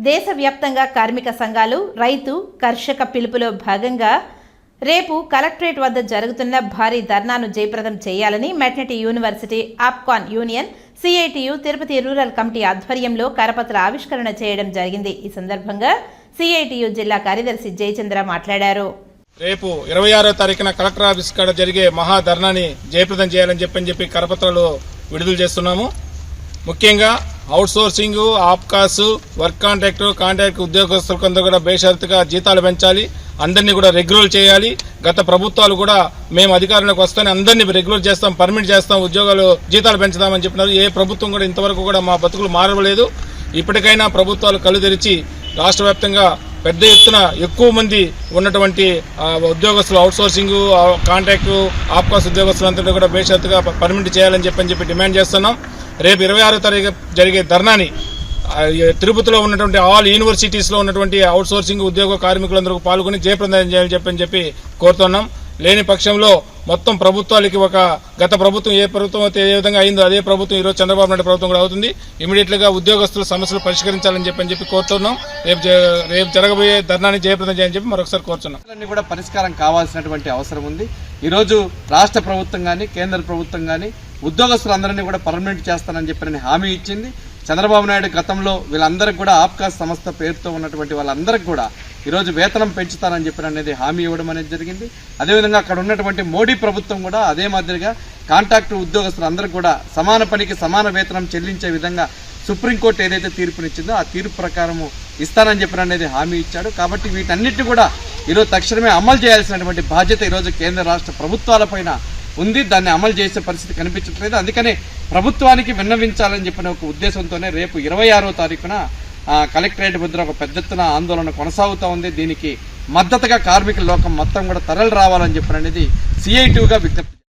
దేశవ్యాప్తంగా కార్మిక సంఘాలు రైతు కర్షక పిలుపులో భాగంగా రేపు కలెక్టరేట్ వద్ద జరుగుతున్న భారీ ధర్నాను జయప్రదం చేయాలని మెట్నటి యూనివర్సిటీ ఆప్కాన్ union CITU Tirupati rural committee ఆధ్వర్యంలో కరపత్ర ఆవిష్కరణ చేయడం జరిగింది। ఈ సందర్భంగా సిఐటియు జిల్లా కార్యదర్శి జయచంద్ర మాట్లాడారు। రేపు 26వ తారీఖున కలెక్టర్ ఆఫీస్ కాడ జరిగే మహా ధర్నాని జయప్రదం చేయాలని చెప్పి కరపత్రాలు విడుదల చేస్తున్నాము। ముఖ్యంగా outsourcing, APCOS, work contract ఉద్యోగస్తులందరూ కూడా బేషరతుగా జీతాలు పెంచాలి, అందరినీ కూడా రెగ్యులర్ చేయాలి। గత ప్రభుత్వాలు కూడా మేము అధికారంలోకి వస్తానే అందరినీ రెగ్యులర్ చేస్తాం, పర్మిట్ చేస్తాం, ఉద్యోగాలు జీతాలు పెంచుదామని చెప్పినారు। ఏ ప్రభుత్వం కూడా ఇంతవరకు కూడా మా బతుకులు మారలేదు। ఇప్పటికైనా ప్రభుత్వాలు కళ్ళు తెరిచి రాష్ట్ర వ్యాప్తంగా పెద్ద ఎత్తున ఎక్కువ మంది ఉన్నటువంటి ఉద్యోగస్తులు అవుట్ సోర్సింగ్, కాంట్రాక్ట్, ఆప్కాస్ ఉద్యోగస్తులందరినీ కూడా బేషరతుగా పర్మిట్ చేయాలని చెప్పి డిమాండ్ చేస్తున్నాం। రేపు 26వ తారీఖు జరిగే ధర్నాని తిరుపతిలో ఉన్నటువంటి ఆల్ యూనివర్సిటీస్ లో ఉన్నటువంటి అవుట్ సోర్సింగ్ ఉద్యోగ కార్మికులందరూ పాల్గొని జయప్రదం చేయాలని చెప్పి కోరుతున్నాం। లేని పక్షంలో మొత్తం ప్రభుత్వాలకి గత ప్రభుత్వం ఏ ప్రభుత్వం అయితే ఏ విధంగా అయిందో అదే ప్రభుత్వం ఈరోజు చంద్రబాబు నాయుడు ప్రభుత్వం కూడా అవుతుంది। ఇమీడియట్ గా ఉద్యోగస్తుల సమస్యలు పరిష్కరించాలని చెప్పి కోరుతున్నాం। రేపు జరగబోయే ధర్నాన్ని జయప్రదం చేయాలని చెప్పి మరొకసారి కోరుతున్నాం। కూడా పరిష్కారం కావాల్సినటువంటి అవసరం ఉంది। ఈరోజు రాష్ట్ర ప్రభుత్వం కానీ కేంద్ర ప్రభుత్వం కానీ ఉద్యోగస్తులందరినీ కూడా పర్మనెంట్ చేస్తానని చెప్పి హామీ ఇచ్చింది। చంద్రబాబు నాయుడు గతంలో వీళ్ళందరికీ కూడా ఆప్కాస్ సంస్థ పేరుతో ఉన్నటువంటి వాళ్ళందరికీ కూడా ఈరోజు వేతనం పెంచుతానని చెప్పి అనేది హామీ ఇవ్వడం అనేది జరిగింది। అదేవిధంగా అక్కడ ఉన్నటువంటి మోడీ ప్రభుత్వం కూడా అదే మాదిరిగా కాంట్రాక్టు ఉద్యోగస్తులందరికీ కూడా సమాన పనికి సమాన వేతనం చెల్లించే విధంగా సుప్రీంకోర్టు ఏదైతే తీర్పునిచ్చిందో ఆ తీర్పు ప్రకారము ఇస్తానని చెప్పి అనేది హామీ ఇచ్చాడు। కాబట్టి వీటన్నిటిని కూడా ఈరోజు తక్షణమే అమలు చేయాల్సినటువంటి బాధ్యత ఈరోజు కేంద్ర రాష్ట్ర ప్రభుత్వాలపైన ఉంది। దాన్ని అమలు చేసే పరిస్థితి కనిపించట్లేదు। అందుకనే ప్రభుత్వానికి విన్నవించాలని చెప్పిన ఒక ఉద్దేశంతోనే రేపు 26వ తారీఖున కలెక్టరేట్ వద్ద ఒక పెద్ద ఎత్తున ఆందోళన కొనసాగుతూ ఉంది। దీనికి మద్దతుగా కార్మిక లోకం మొత్తం కూడా తరలి రావాలని చెప్పినది సిఐటియుగా విజ్ఞప్తి